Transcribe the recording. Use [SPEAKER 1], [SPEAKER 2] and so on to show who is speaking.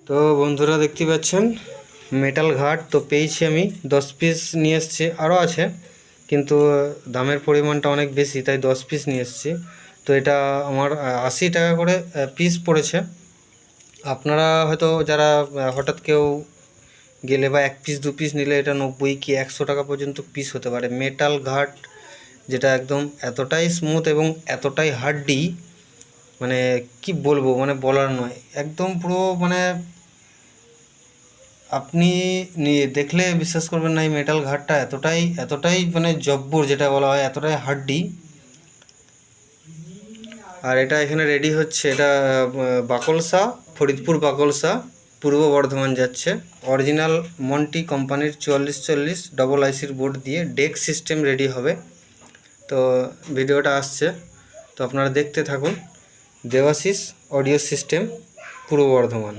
[SPEAKER 1] তো বন্ধুরা দেখতে পাচ্ছেন মেটাল ঘাট তো পেয়েছি আমি 10 পিস নিয়ে এসেছি, আরও আছে কিন্তু দামের পরিমাণটা অনেক বেশি তাই 10 পিস নিয়ে এসেছি। তো এটা আমার 80 টাকা করে পিস পড়েছে। আপনারা হয়তো যারা হঠাৎ কেউ গেলে বা 1 পিস 2 পিস নিলে এটা 90 কি 100 টাকা পর্যন্ত পিস হতে পারে। মেটাল ঘাট যেটা একদম এতটাই স্মুথ এবং এতটাই হার্ডি, মানে কি বলবো, মানে বলার নয়, একদম পুরো মানে আপনি দেখলে বিশ্বাস করবেন না এই মেটাল ঘাটটা এতটাই এতটাই মানে জব্বর যেটা বলা হয়, এতটাই হার্ডি। আর এটা এখানে রেডি হচ্ছে, এটা বাকলসা, ফরিদপুর বাকলসা, পূর্ব বর্ধমান যাচ্ছে। অরিজিনাল মন্টি কোম্পানির 4440 ডবল আইসির বোর্ড দিয়ে ডেক সিস্টেম রেডি হবে। তো ভিডিওটা আসছে, তো আপনারা দেখতে থাকুন। দেওয়াশিস অডিও সিস্টেম, পূর্ব বর্ধমান।